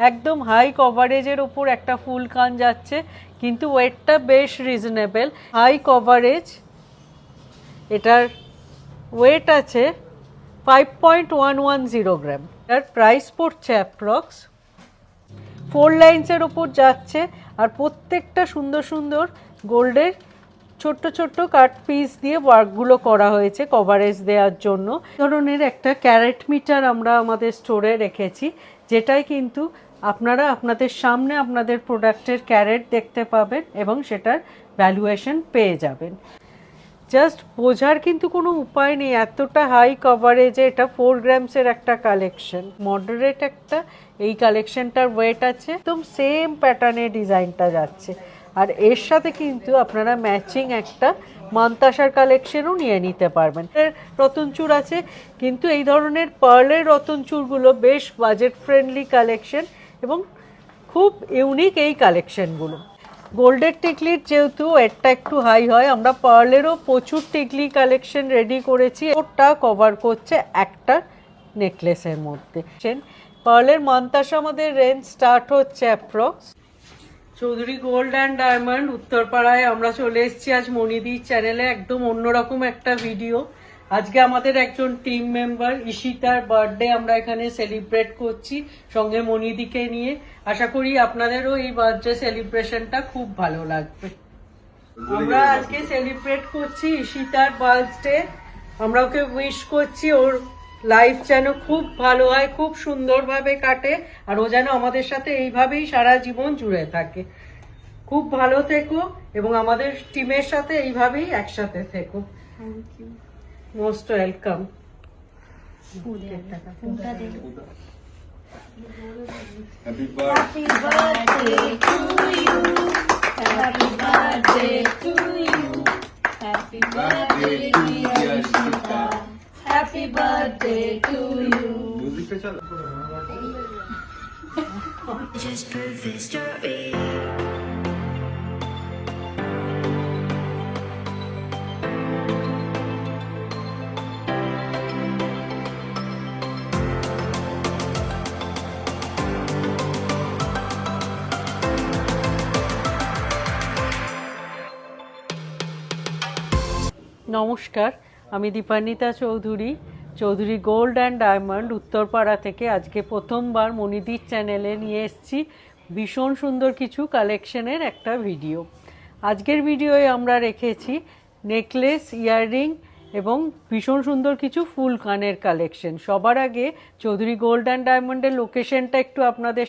একদম হাই কভারেজের ওপর একটা ফুল কান যাচ্ছে, কিন্তু ওয়েটটা বেশ রিজনেবল। হাই কভারেজ, এটার ওয়েট আছে 5.110 গ্রাম। এটার প্রাইস পড়ছে অ্যাপ্রক্স 4 লাইন্সের ওপর যাচ্ছে। আর প্রত্যেকটা সুন্দর সুন্দর গোল্ডের ছোট্ট ছোট্ট কাট পিস দিয়ে ওয়ার্কগুলো করা হয়েছে কভারেজ দেওয়ার জন্য। ধরনের একটা ক্যারেট মিটার আমরা আমাদের স্টোরে রেখেছি, যেটাই কিন্তু আপনারা আপনাদের সামনে আপনাদের প্রোডাক্টের ক্যারেট দেখতে পাবেন এবং সেটার ভ্যালুয়েশন পেয়ে যাবেন। জাস্ট বোঝার কিন্তু কোনো উপায় নেই, এতটা হাই কভারেজে এটা 4 গ্রামসের একটা কালেকশন। মডারেট একটা এই কালেকশনটার ওয়েট আছে, একদম সেম প্যাটার্নে ডিজাইনটা যাচ্ছে। আর এর সাথে কিন্তু আপনারা ম্যাচিং একটা মান্তাসার কালেকশনও নিয়ে নিতে পারবেন। রতনচূড় আছে, কিন্তু এই ধরনের পার্লের রতনচূড়গুলো বেশ বাজেট ফ্রেন্ডলি কালেকশন এবং খুব ইউনিক এই কালেকশনগুলো। গোল্ডের টিকলির যেহেতু ওয়েটটা একটু হাই হয়, আমরা পার্লেরও প্রচুর টিকলি কালেকশন রেডি করেছি। ওটা কভার করছে একটা নেকলেসের মধ্যে। পার্লের মান্তাসা আমাদের রেঞ্জ স্টার্ট হচ্ছে approx. Chowdhury gold and diamond উত্তরপাড়ায় আমরা চলে এসেছি আজ মনিদির চ্যানেলে। একদম অন্যরকম একটা ভিডিও। আজকে আমাদের একজন টিম মেম্বার ঈশিতার বার্থডে আমরা এখানে সেলিব্রেট করছি সঙ্গে মনিদিকে নিয়ে। আশা করি আপনাদেরও এই বার্থডে সেলিব্রেশনটা খুব ভালো লাগবে। আমরা আজকে সেলিব্রেট করছি ঈশিতার বার্থডে। আমরা ওকে উইশ করছি ওর লাইফ যেন খুব ভালো হয়, খুব সুন্দরভাবে কাটে, আর ও যেন আমাদের সাথে এইভাবেই সারা জীবন জুড়ে থাকে। খুব ভালো থেকো এবং আমাদের টিমের সাথে এইভাবেই একসাথে থেকো। Thank you. Most welcome. Happy birthday to you. Happy birthday to you. Happy birthday dear Shita. Happy birthday to you. music pe chalo. Just prove this story. নমস্কার, আমি Dipanwita Chowdhury, Chowdhury gold and diamond Uttarpara থেকে আজকে প্রথমবার মনিদির চ্যানেলে নিয়ে এসেছি ভীষণ সুন্দর কিছু কালেকশনের একটা ভিডিও। আজকের ভিডিওয়ে আমরা রেখেছি নেকলেস, ইয়াররিং এবং ভীষণ সুন্দর কিছু ফুল কানের কালেকশন। সবার আগে চৌধুরী গোল্ড অ্যান্ড ডায়মন্ডের লোকেশনটা একটু আপনাদের